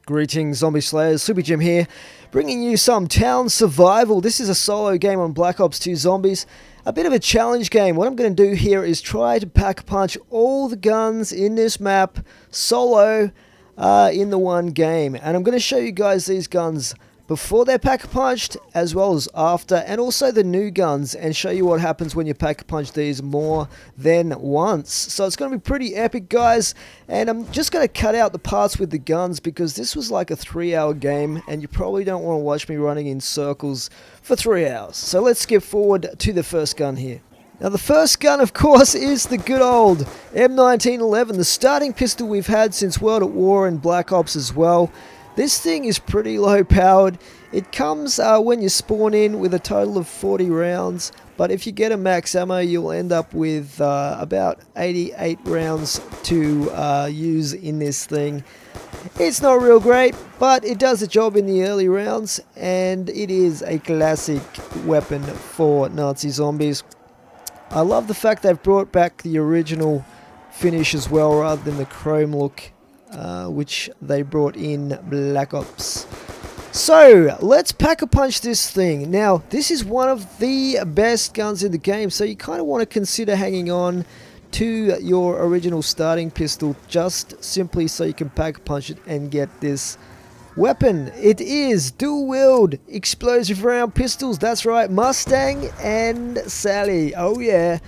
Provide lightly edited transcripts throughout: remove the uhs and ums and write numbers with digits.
Greetings, Zombie Slayers. Super Jim here, bringing you some town survival. This is a solo game on Black Ops 2 Zombies. A bit of a challenge game. What I'm going to do here is try to pack-punch all the guns in this map solo in the one game. And I'm going to show you guys these guns before they're pack-punched as well as after, and also the new guns, and show you what happens when you pack-punch these more than once. So it's going to be pretty epic, guys, and I'm just going to cut out the parts with the guns because this was like a 3-hour game and you probably don't want to watch me running in circles for 3 hours. So let's skip forward to the first gun here. Now the first gun, of course, is the good old M1911, the starting pistol we've had since World at War and Black Ops as well. This thing is pretty low powered. It comes when you spawn in with a total of 40 rounds, but if you get a max ammo you'll end up with about 88 rounds to use in this thing. It's not real great, but it does the job in the early rounds, and it is a classic weapon for Nazi zombies. I love the fact they've brought back the original finish as well rather than the chrome look, which they brought in Black Ops. So let's pack-a-punch this thing. Now this is one of the best guns in the game, so you kind of want to consider hanging on to your original starting pistol just simply so you can pack-a-punch it and get this weapon. It is dual wield explosive round pistols. That's right, Mustang and Sally. Oh yeah.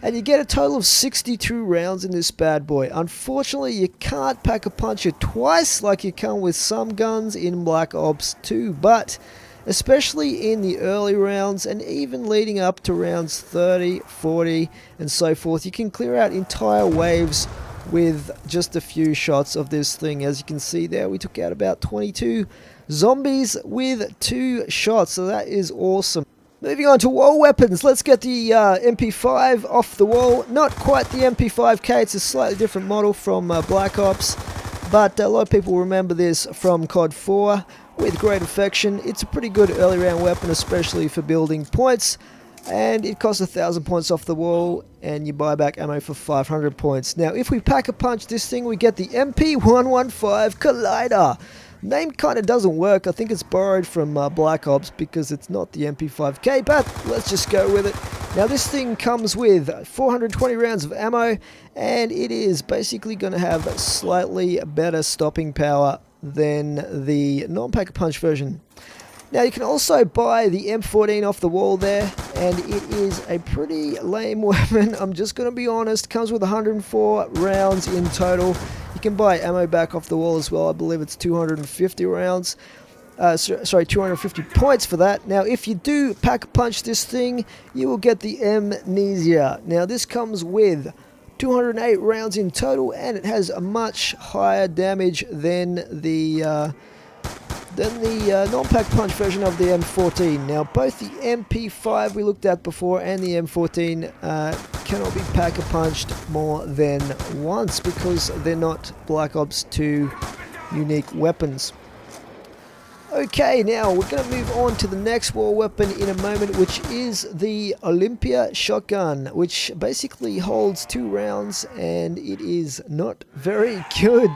And you get a total of 62 rounds in this bad boy. Unfortunately, you can't pack-a-punch it twice like you can with some guns in Black Ops 2, but especially in the early rounds and even leading up to rounds 30, 40, and so forth, you can clear out entire waves with just a few shots of this thing. As you can see there, we took out about 22 zombies with 2 shots, so that is awesome. Moving on to wall weapons, let's get the MP5 off the wall. Not quite the MP5K, it's a slightly different model from Black Ops, but a lot of people remember this from COD 4 with great affection. It's a pretty good early round weapon, especially for building points, and it costs 1,000 points off the wall, and you buy back ammo for 500 points. Now, if we pack-a-punch this thing, we get the MP115 Collider. Name kind of doesn't work. I think it's borrowed from Black Ops because it's not the MP5K, but let's just go with it. Now this thing comes with 420 rounds of ammo, and it is basically going to have slightly better stopping power than the non-pack-a-punch version. Now you can also buy the M14 off the wall there, and it is a pretty lame weapon. I'm just going to be honest. Comes with 104 rounds in total. You can buy ammo back off the wall as well. I believe it's 250 rounds. Sorry, 250 points for that. Now if you do pack-a-punch this thing, you will get the Amnesia. Now this comes with 208 rounds in total, and it has a much higher damage than the non-pack-punch version of the M14. Now both the MP5 we looked at before and the M14 cannot be pack-a-punched more than once because they're not Black Ops 2 unique weapons. Okay, now we're going to move on to the next war weapon in a moment, which is the Olympia shotgun, which basically holds 2 rounds, and it is not very good.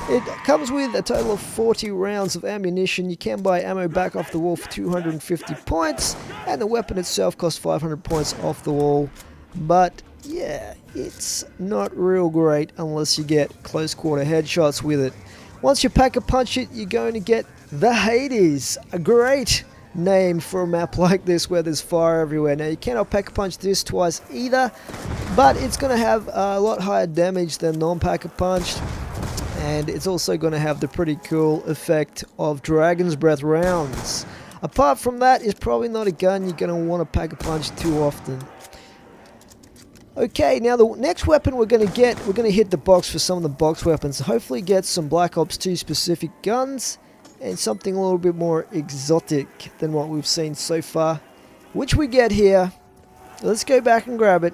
It comes with a total of 40 rounds of ammunition. You can buy ammo back off the wall for 250 points, and the weapon itself costs 500 points off the wall. But yeah, it's not real great unless you get close quarter headshots with it. Once you pack-a-punch it, you're going to get the Hades, a great name for a map like this where there's fire everywhere. Now you cannot pack-a-punch this twice either, but it's going to have a lot higher damage than non-pack-a-punched, and it's also going to have the pretty cool effect of Dragon's Breath rounds. Apart from that, it's probably not a gun you're going to want to pack-a-punch too often. Okay, now the next weapon we're going to hit the box for some of the box weapons. Hopefully get some Black Ops 2 specific guns and something a little bit more exotic than what we've seen so far, which we get here. Let's go back and grab it.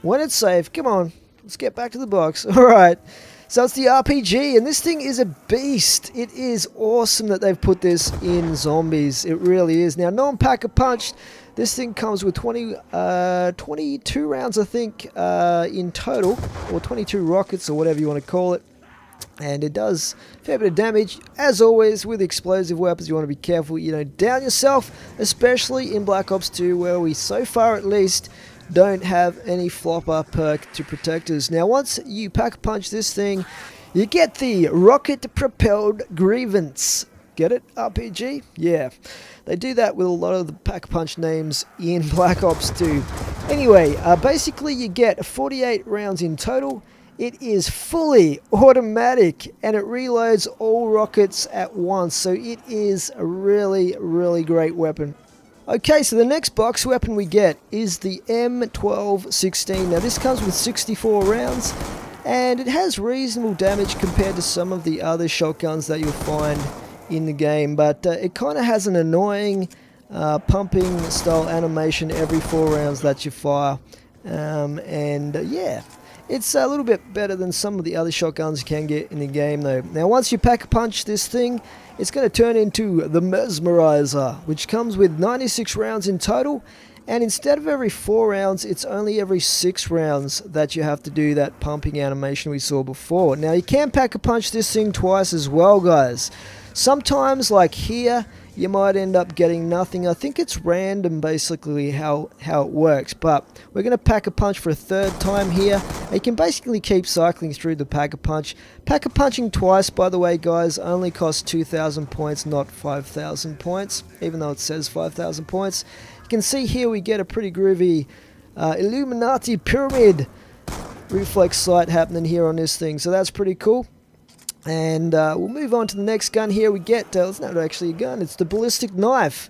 When it's safe, come on, let's get back to the box. Alright, so it's the RPG, and this thing is a beast. It is awesome that they've put this in zombies. It really is. Now, non-pack-a-punch, this thing comes with 22 rounds, I think, in total, or 22 rockets, or whatever you want to call it. And it does a fair bit of damage. As always, with explosive weapons, you want to be careful you don't down yourself, especially in Black Ops 2, where we, so far at least, don't have any flopper perk to protect us. Now, once you pack-punch this thing, you get the rocket-propelled Grievance. Get it? RPG? Yeah. They do that with a lot of the pack-punch names in Black Ops 2. Anyway, basically you get 48 rounds in total. It is fully automatic and it reloads all rockets at once, so it is a really, really great weapon. Okay, so the next box weapon we get is the M1216. Now this comes with 64 rounds and it has reasonable damage compared to some of the other shotguns that you'll find in the game, but it kind of has an annoying pumping style animation every 4 rounds that you fire, yeah. It's a little bit better than some of the other shotguns you can get in the game though. Now once you pack-punch this thing, it's going to turn into the Mesmerizer, which comes with 96 rounds in total, and instead of every 4 rounds, it's only every 6 rounds that you have to do that pumping animation we saw before. Now you can pack-a-punch this thing twice as well, guys. Sometimes, like here, you might end up getting nothing. I think it's random basically how it works, but we're going to pack-a-punch for a 3rd time here. You can basically keep cycling through the pack-a-punch. Pack-a-punching twice, by the way, guys, only costs 2,000 points, not 5,000 points, even though it says 5,000 points. You can see here we get a pretty groovy Illuminati pyramid reflex sight happening here on this thing, so that's pretty cool. And we'll move on to the next gun here. We get, it's not actually a gun, it's the Ballistic Knife.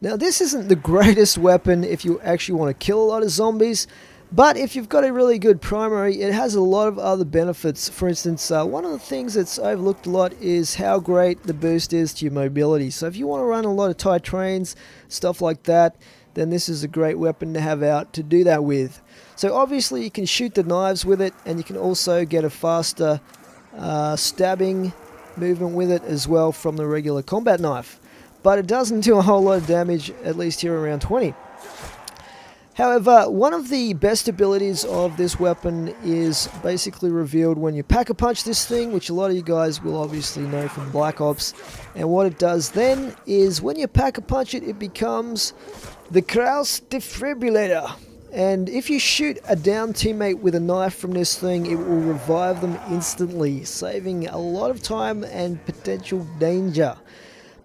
Now this isn't the greatest weapon if you actually want to kill a lot of zombies, but if you've got a really good primary, it has a lot of other benefits. For instance, one of the things that's overlooked a lot is how great the boost is to your mobility. So if you want to run a lot of tight trains, stuff like that, then this is a great weapon to have out to do that with. So obviously you can shoot the knives with it, and you can also get a faster stabbing movement with it as well from the regular combat knife, but it doesn't do a whole lot of damage, at least here around 20. However, one of the best abilities of this weapon is basically revealed when you pack-a-punch this thing, which a lot of you guys will obviously know from Black Ops. And what it does then is when you pack-a-punch it, it becomes the Kraus Defibrillator. And if you shoot a down teammate with a knife from this thing, it will revive them instantly, saving a lot of time and potential danger.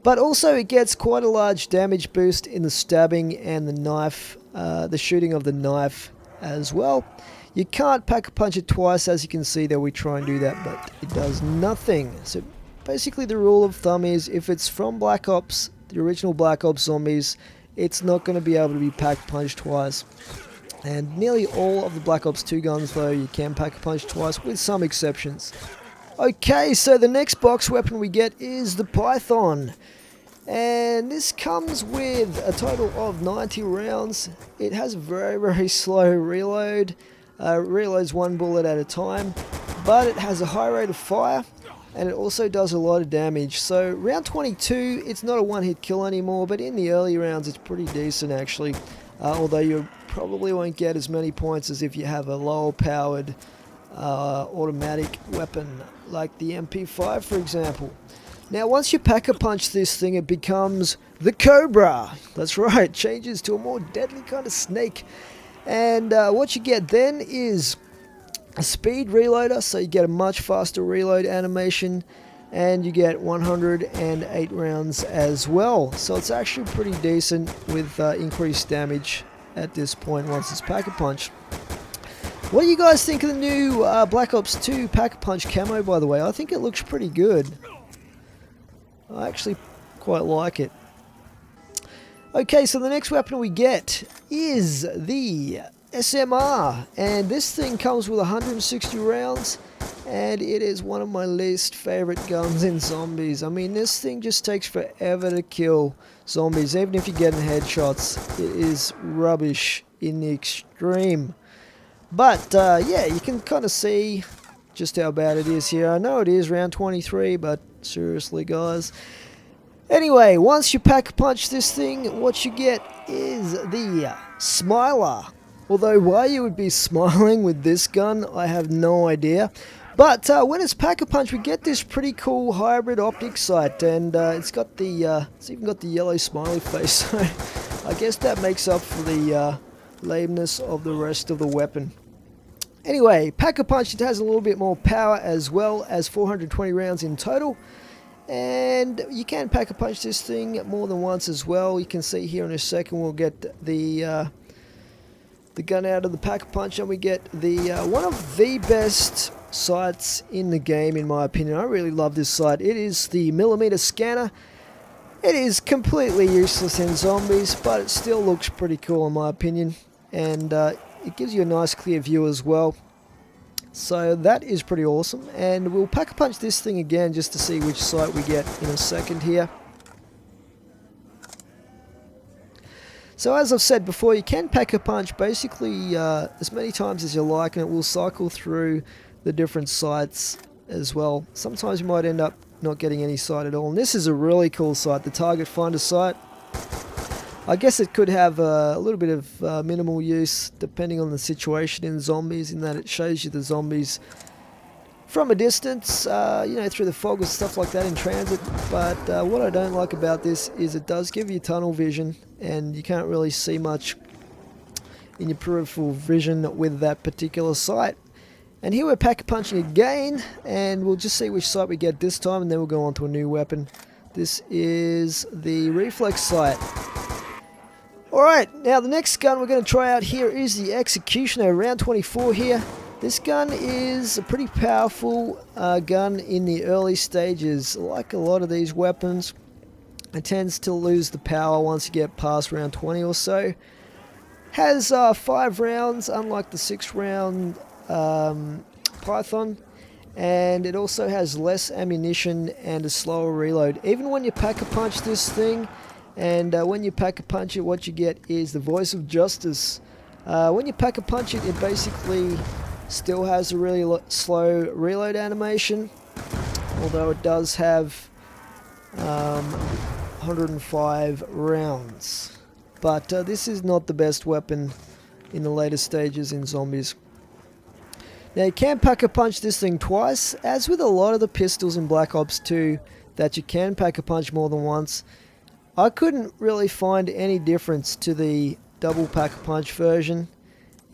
But also it gets quite a large damage boost in the stabbing and the knife, the shooting of the knife as well. You can't pack-a-punch it twice, as you can see there we try and do that, but it does nothing. So basically the rule of thumb is if it's from Black Ops, the original Black Ops zombies, it's not going to be able to be pack-punched twice. And nearly all of the Black Ops 2 guns, though, you can pack-a-punch twice, with some exceptions. Okay, so the next box weapon we get is the Python. And this comes with a total of 90 rounds. It has a very, very slow reload. Reloads 1 bullet at a time. But it has a high rate of fire, and it also does a lot of damage. So round 22, it's not a one-hit kill anymore, but in the early rounds, it's pretty decent, actually. Although you probably won't get as many points as if you have a lower powered automatic weapon like the MP5, for example. Now once you pack-a-punch this thing, it becomes the Cobra. That's right, changes to a more deadly kind of snake. And what you get then is a speed reloader, so you get a much faster reload animation, and you get 108 rounds as well. So it's actually pretty decent with increased damage at this point once it's pack-a-punch. What do you guys think of the new Black Ops 2 pack-a-punch camo, by the way? I think it looks pretty good. I actually quite like it. Okay, so the next weapon we get is the SMR, and this thing comes with 160 rounds, and it is one of my least favorite guns in zombies. I mean, this thing just takes forever to kill zombies, even if you're getting headshots. It is rubbish in the extreme. But yeah, you can kind of see just how bad it is here. I know it is round 23, but seriously, guys. Anyway, once you pack-punch this thing, what you get is the Smiler. Although why you would be smiling with this gun, I have no idea. But when it's Pack-a-Punch, we get this pretty cool hybrid optic sight, and it's even got the yellow smiley face. So I guess that makes up for the lameness of the rest of the weapon. Anyway, Pack-a-Punch, it has a little bit more power as well, as 420 rounds in total. And you can Pack-a-Punch this thing more than once as well. You can see here in a second we'll get the gun out of the Pack-a-Punch, and we get the one of the best sights in the game, in my opinion. I really love this sight. It is the millimeter scanner. It is completely useless in zombies, but it still looks pretty cool in my opinion, and it gives you a nice clear view as well. So that is pretty awesome, and we'll Pack-a-Punch this thing again just to see which sight we get in a second here. So as I've said before, you can Pack-a-Punch basically as many times as you like, and it will cycle through the different sights as well. Sometimes you might end up not getting any sight at all, and this is a really cool sight, the target finder sight. I guess it could have a little bit of minimal use depending on the situation in zombies, in that it shows you the zombies from a distance, you know, through the fog and stuff like that in transit. But what I don't like about this is it does give you tunnel vision, and you can't really see much in your peripheral vision with that particular sight. And here we're Pack-a-Punching again, and we'll just see which sight we get this time, and then we'll go on to a new weapon. This is the reflex sight. Alright, now the next gun we're going to try out here is the Executioner, round 24 here. This gun is a pretty powerful gun in the early stages. Like a lot of these weapons, it tends to lose the power once you get past round 20 or so. Has 5 rounds, unlike the 6 round Python, and it also has less ammunition and a slower reload. Even when you Pack-a-Punch this thing, and when you Pack-a-Punch it, what you get is the Voice of Justice. When you Pack-a-Punch it, it basically still has a really slow reload animation, although it does have 105 rounds. But this is not the best weapon in the later stages in zombies. Now you can Pack-a-Punch this thing twice, as with a lot of the pistols in Black Ops 2 that you can Pack-a-Punch more than once. I couldn't really find any difference to the double Pack-a-Punch version.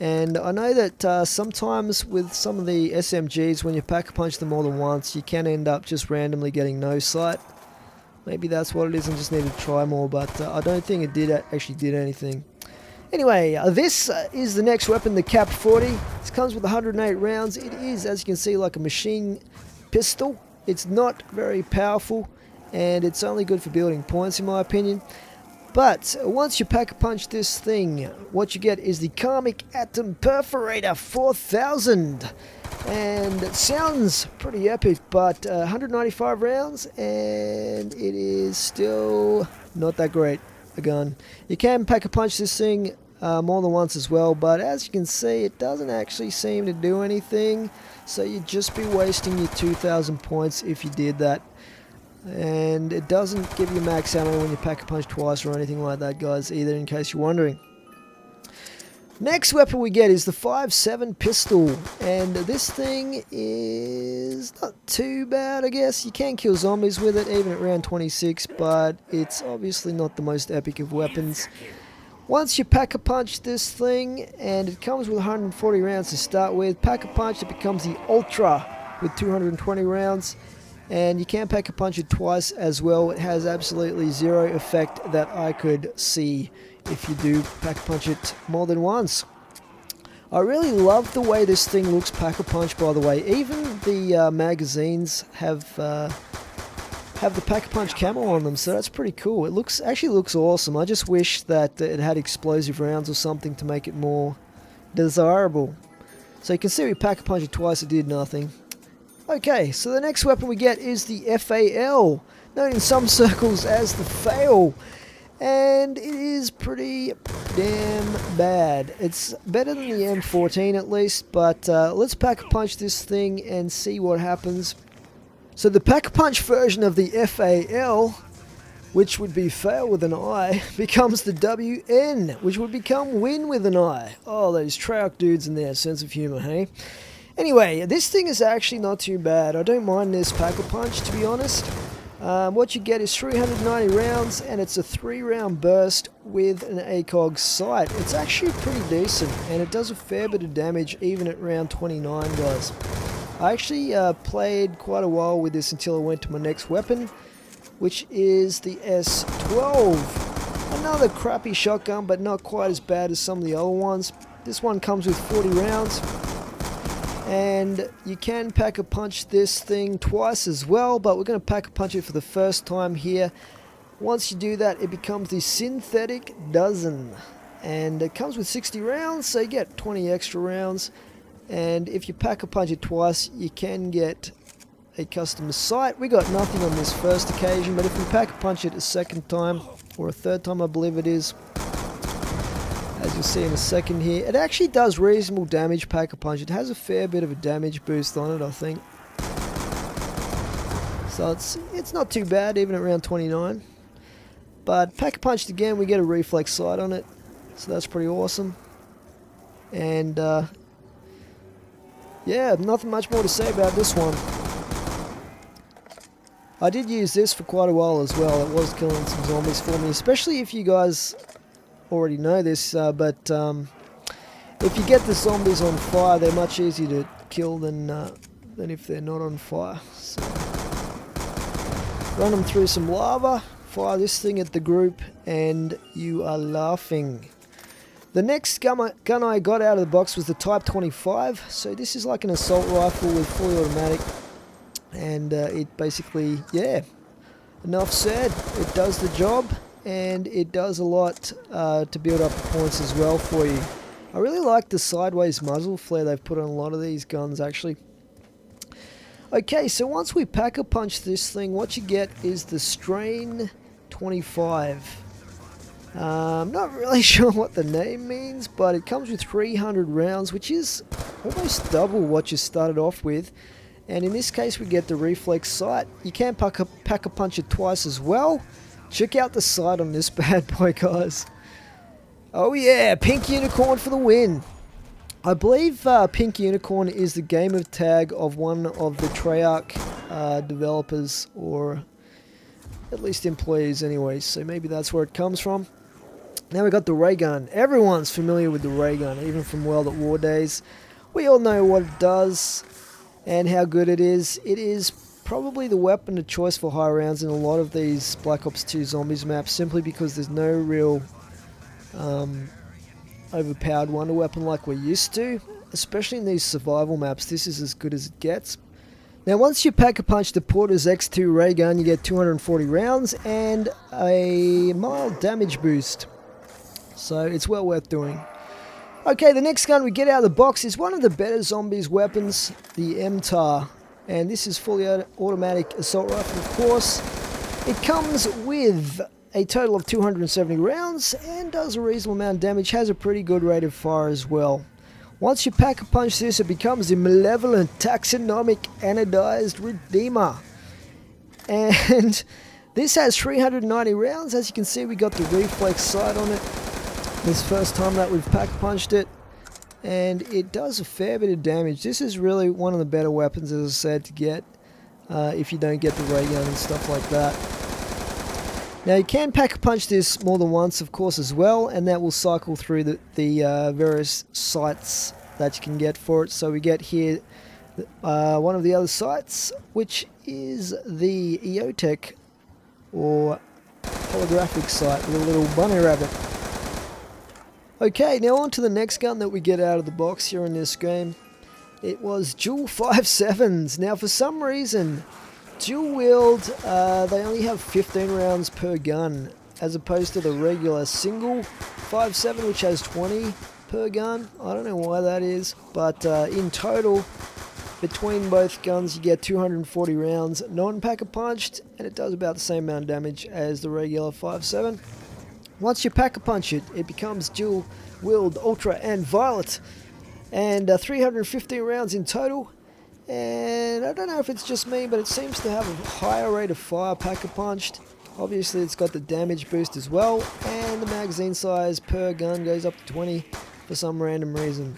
And I know that sometimes with some of the SMGs, when you Pack-a-Punch them more than once, you can end up just randomly getting no sight. Maybe that's what it is and just need to try more, but I don't think it actually did anything. Anyway, this is the next weapon, the Cap 40. This comes with 108 rounds. It is, as you can see, like a machine pistol. It's not very powerful, and it's only good for building points in my opinion. But once you Pack-a-Punch this thing, what you get is the Karmic Atom Perforator 4000. And it sounds pretty epic, but 195 rounds, and it is still not that great a gun. You can Pack-a-Punch this thing more than once as well, but as you can see, it doesn't actually seem to do anything, so you'd just be wasting your 2,000 points if you did that. And it doesn't give you max ammo when you Pack-a-Punch twice or anything like that, guys, either, in case you're wondering. Next weapon we get is the 5.7 pistol, and this thing is not too bad, I guess. You can kill zombies with it, even at round 26, but it's obviously not the most epic of weapons. Once you Pack-a-Punch this thing, and it comes with 140 rounds to start with, Pack-a-Punch it becomes the Ultra with 220 rounds. And you can Pack-a-Punch it twice as well. It has absolutely zero effect that I could see if you do Pack-a-Punch it more than once. I really love the way this thing looks Pack-a-Punch, by the way. Even the magazines have the Pack-a-Punch camo on them, so that's pretty cool. It actually looks awesome. I just wish that it had explosive rounds or something to make it more desirable. So you can see we Pack-a-Punch it twice, it did nothing. Okay, so the next weapon we get is the FAL, known in some circles as the Fail, and it is pretty damn bad. It's better than the M14 at least, but let's Pack-a-Punch this thing and see what happens. So the Pack-a-Punch version of the FAL, which would be Fail with an I, becomes the WN, which would become Win with an I. Oh, those Treyarch dudes and their sense of humour, hey? Anyway, this thing is actually not too bad. I don't mind this Pack-a-Punch, to be honest. What you get is 390 rounds, and it's a 3-round burst with an ACOG sight. It's actually pretty decent, and it does a fair bit of damage even at round 29, guys. I actually played quite a while with this until I went to my next weapon, which is the S12. Another crappy shotgun, but not quite as bad as some of the other ones. This one comes with 40 rounds. And you can Pack-a-Punch this thing twice as well, but we're going to Pack-a-Punch it for the first time here. Once you do that, it becomes the Synthetic Dozen. And it comes with 60 rounds, so you get 20 extra rounds. And if you Pack-a-Punch it twice, you can get a custom sight. We got nothing on this first occasion, but if we Pack-a-Punch it a second time, or a third time I believe it is, as you'll see in a second here, it actually does reasonable damage, Pack-a-Punch. It has a fair bit of a damage boost on it, I think. So it's not too bad, even at round 29. But Pack-a-Punched again, we get a reflex sight on it, so that's pretty awesome. And yeah, nothing much more to say about this one. I did use this for quite a while as well. It was killing some zombies for me, especially if you guys already know this, but if you get the zombies on fire, they're much easier to kill than if they're not on fire. So, run them through some lava, fire this thing at the group, and you are laughing. The next gun I got out of the box was the Type 25. So this is like an assault rifle with fully automatic, and it basically, yeah, enough said, it does the job. And it does a lot to build up the points as well for you. I really like the sideways muzzle flare they've put on a lot of these guns, actually. Okay, so once we Pack-a-Punch this thing, what you get is the Strain 25. I'm not really sure what the name means, but it comes with 300 rounds, which is almost double what you started off with. And in this case, we get the reflex sight. You can Pack-a-Punch it twice as well. Check out the sight on this bad boy, guys. Oh yeah, Pink Unicorn for the win. I believe Pink Unicorn is the gamer tag of one of the Treyarch developers, or at least employees anyway, so maybe that's where it comes from. Now we got the Raygun. Everyone's familiar with the Raygun, even from World at War days. We all know what it does and how good it is. It is probably the weapon of choice for high rounds in a lot of these Black Ops 2 Zombies maps, simply because there's no real overpowered wonder weapon like we're used to. Especially in these survival maps, this is as good as it gets. Now once you Pack-a-Punch the Porter's X2 Raygun, you get 240 rounds and a mild damage boost. So it's well worth doing. Okay, the next gun we get out of the box is one of the better Zombies weapons, the MTAR. And this is fully automatic assault rifle, of course. It comes with a total of 270 rounds and does a reasonable amount of damage, has a pretty good rate of fire as well. Once you Pack-a-Punch this, it becomes the Malevolent Taxonomic Anodized Redeemer. And this has 390 rounds. As you can see, we got the reflex sight on it. This first time that we've Pack-a-Punched it. And it does a fair bit of damage. This is really one of the better weapons, as I said, to get if you don't get the ray gun and stuff like that. Now you can Pack-a-Punch this more than once, of course, as well, and that will cycle through the various sights that you can get for it. So we get here one of the other sights, which is the EOTech, or holographic sight, with a little bunny rabbit. Okay, now on to the next gun that we get out of the box here in this game. It was dual 5.7s. Now for some reason, dual wield, they only have 15 rounds per gun, as opposed to the regular single 5.7, which has 20 per gun. I don't know why that is, but in total, between both guns, you get 240 rounds non-Pack-a-Punched, and it does about the same amount of damage as the regular 5.7. Once you Pack-a-Punch it, it becomes dual wield, ultra, and violet, and 315 rounds in total. And I don't know if it's just me, but it seems to have a higher rate of fire Pack-a-Punched. Obviously it's got the damage boost as well, and the magazine size per gun goes up to 20 for some random reason.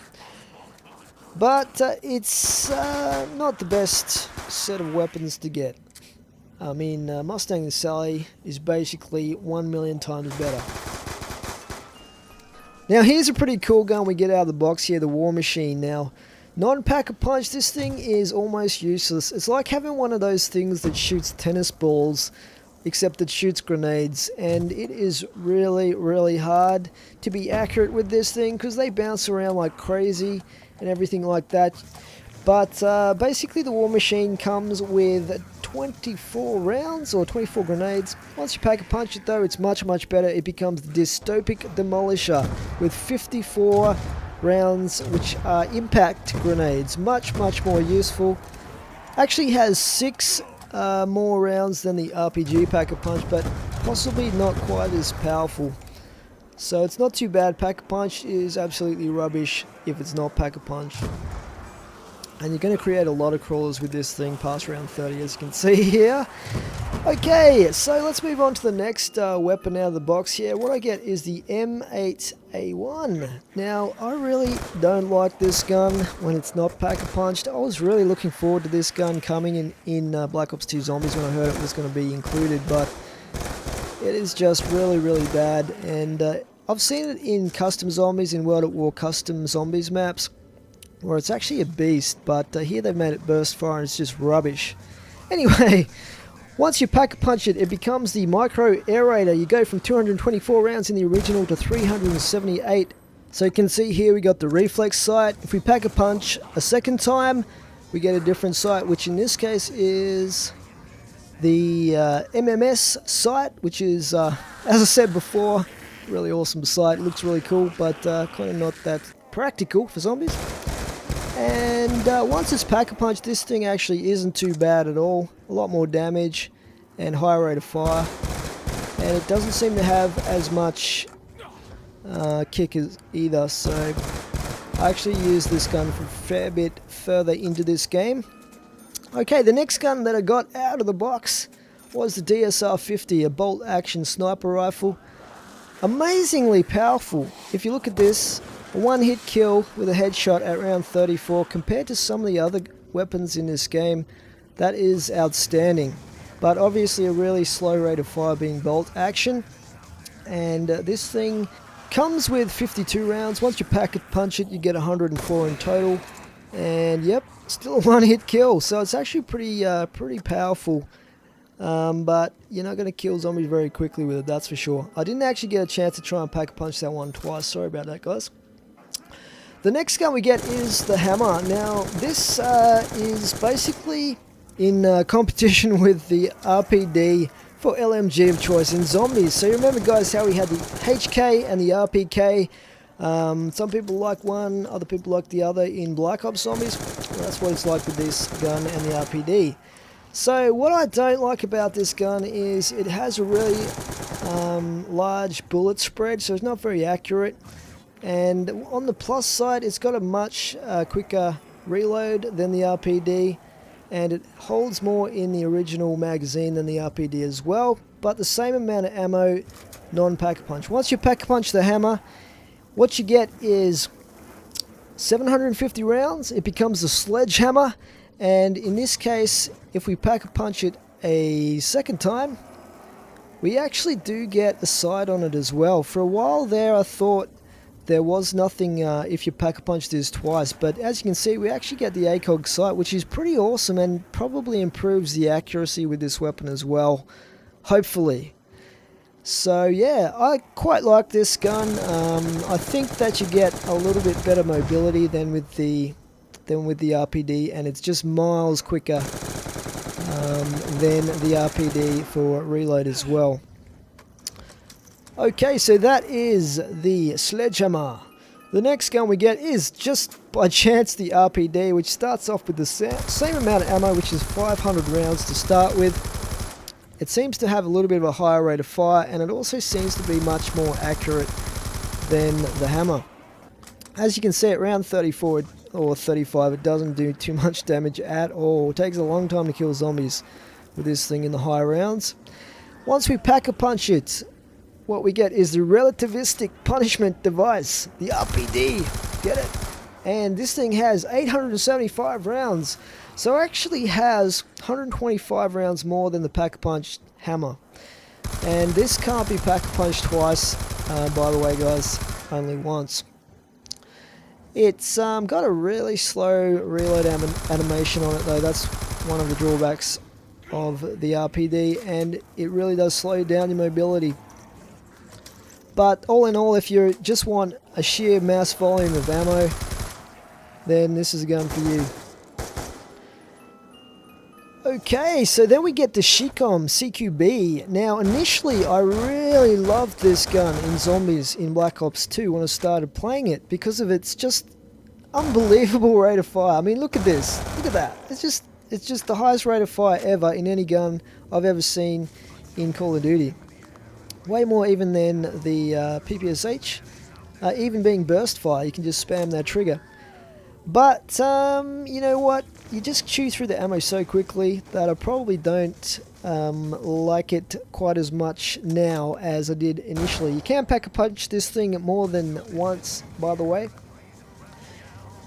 But it's not the best set of weapons to get. I mean, Mustang Sally is basically 1,000,000 times better. Now here's a pretty cool gun we get out of the box here, the War Machine. Now, non-pack-a-punch, this thing is almost useless. It's like having one of those things that shoots tennis balls, except it shoots grenades, and it is really, really hard to be accurate with this thing because they bounce around like crazy and everything like that. But basically the War Machine comes with 24 rounds or 24 grenades. Once you pack a punch it though, it's much, much better. It becomes the Dystopic Demolisher with 54 rounds, which are impact grenades. Much, much more useful. Actually has 6 more rounds than the RPG Pack-a-Punch, but possibly not quite as powerful. So it's not too bad. Pack-a-Punch is absolutely rubbish if it's not Pack-a-Punch. And you're going to create a lot of crawlers with this thing past round 30, as you can see here. Okay, so let's move on to the next weapon out of the box here. What I get is the M8A1. Now, I really don't like this gun when it's not pack-a-punched. I was really looking forward to this gun coming in Black Ops 2 Zombies when I heard it was going to be included, but it is just really, really bad. And I've seen it in Custom Zombies, in World at War Custom Zombies maps, where it's actually a beast, but here they've made it burst fire and it's just rubbish. Anyway, once you pack-a-punch it, it becomes the Micro Aerator. You go from 224 rounds in the original to 378. So you can see here we got the reflex sight. If we pack-a-punch a second time, we get a different sight, which in this case is the MMS sight, which is, as I said before, really awesome sight. It looks really cool, but kind of not that practical for zombies. And once it's pack-a-punch, this thing actually isn't too bad at all. A lot more damage and higher rate of fire. And it doesn't seem to have as much kick as either. So I actually used this gun for a fair bit further into this game. Okay, the next gun that I got out of the box was the DSR-50, a bolt-action sniper rifle. Amazingly powerful. If you look at this, a one-hit kill with a headshot at round 34 compared to some of the other weapons in this game, that is outstanding. But obviously a really slow rate of fire being bolt action. And this thing comes with 52 rounds. Once you pack-a-punch it, you get 104 in total. And yep, still a one-hit kill. So it's actually pretty powerful. But you're not going to kill zombies very quickly with it, that's for sure. I didn't actually get a chance to try and pack-a-punch that one twice. Sorry about that, guys. The next gun we get is the hammer. Now, this is basically in competition with the RPD for LMG of choice in zombies. So you remember, guys, how we had the HK and the RPK. Some people like one, other people like the other in Black Ops Zombies. Well, that's what it's like with this gun and the RPD. So what I don't like about this gun is it has a really large bullet spread, so it's not very accurate. And on the plus side, it's got a much quicker reload than the RPD, and it holds more in the original magazine than the RPD as well, but the same amount of ammo, non-pack-a-punch. Once you pack-a-punch the hammer, what you get is 750 rounds. It becomes the sledgehammer, and in this case, if we pack-a-punch it a second time, we actually do get a sight on it as well. For a while there, I thought there was nothing if you pack-a-punch this twice, but as you can see, we actually get the ACOG sight, which is pretty awesome and probably improves the accuracy with this weapon as well, hopefully. So yeah, I quite like this gun. I think that you get a little bit better mobility than with the RPD, and it's just miles quicker than the RPD for reload as well. Okay, so that is the sledgehammer. The next gun we get is just by chance the RPD, which starts off with the same amount of ammo, which is 500 rounds to start with. It seems to have a little bit of a higher rate of fire, and it also seems to be much more accurate than the hammer. As you can see at round 34 or 35, it doesn't do too much damage at all. It takes a long time to kill zombies with this thing in the higher rounds. Once we pack-a-punch it, what we get is the Relativistic Punishment Device, the RPD. Get it? And this thing has 875 rounds. So it actually has 125 rounds more than the Pack-a-Punch hammer. And this can't be Pack-a-Punch twice, by the way guys, only once. It's got a really slow reload animation on it though. That's one of the drawbacks of the RPD, and it really does slow down your mobility. But all in all, if you just want a sheer mass volume of ammo, then this is a gun for you. Okay, so then we get the Shicom CQB. Now initially I really loved this gun in Zombies in Black Ops 2 when I started playing it because of its just unbelievable rate of fire. I mean, look at this, look at that. It's just the highest rate of fire ever in any gun I've ever seen in Call of Duty. Way more even than the PPSH, even being burst fire, you can just spam that trigger. But, you know what, you just chew through the ammo so quickly that I probably don't like it quite as much now as I did initially. You can Pack-a-Punch this thing more than once, by the way.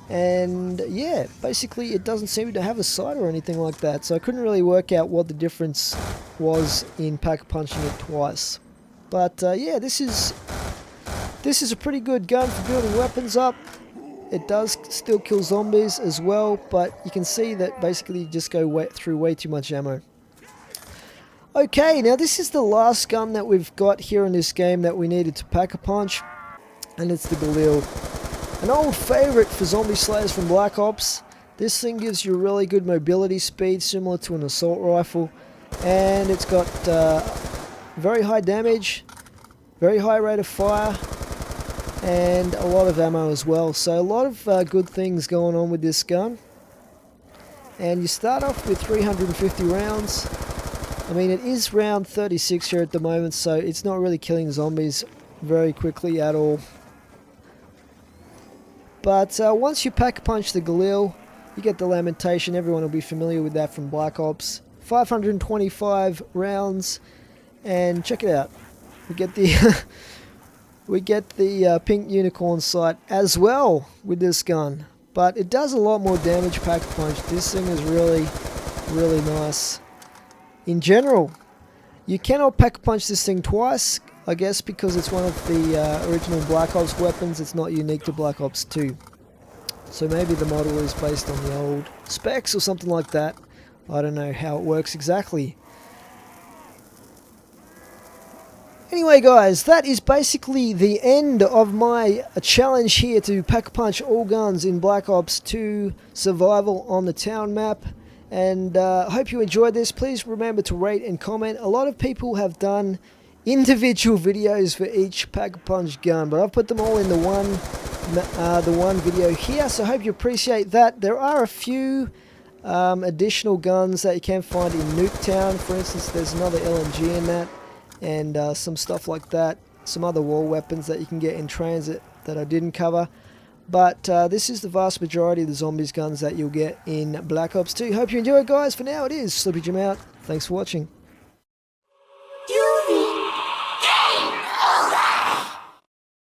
And yeah, basically it doesn't seem to have a sight or anything like that, so I couldn't really work out what the difference was in Pack-a-Punching it twice. But yeah, this is a pretty good gun for building weapons up. It does still kill zombies as well, but you can see that basically you just go through way too much ammo. Okay, now this is the last gun that we've got here in this game that we needed to Pack-a-Punch, and it's the Galil. An old favourite for zombie slayers from Black Ops. This thing gives you really good mobility speed, similar to an assault rifle, and it's got very high damage, very high rate of fire, and a lot of ammo as well. So a lot of good things going on with this gun. And you start off with 350 rounds. I mean, it is round 36 here at the moment, so it's not really killing zombies very quickly at all. But once you Pack-a-Punch the Galil, you get the Lamentation. Everyone will be familiar with that from Black Ops. 525 rounds, and check it out. We get the pink unicorn sight as well with this gun, but it does a lot more damage Pack-a-Punch. This thing is really, really nice. In general, you cannot Pack-a-Punch this thing twice, I guess because it's one of the original Black Ops weapons. It's not unique to Black Ops 2. So maybe the model is based on the old specs or something like that. I don't know how it works exactly. Anyway guys, that is basically the end of my challenge here to Pack-a-Punch all guns in Black Ops 2 Survival on the town map. And I hope you enjoyed this. Please remember to rate and comment. A lot of people have done individual videos for each Pack-a-Punch gun, but I've put them all in the one video here, so I hope you appreciate that. There are a few additional guns that you can find in Nuketown. For instance, there's another LMG in that, and some stuff like that. Some other war weapons that you can get in transit that I didn't cover. But this is the vast majority of the zombies guns that you'll get in Black Ops 2. Hope you enjoy it, guys. For now, it is Slippy Jim out. Thanks for watching.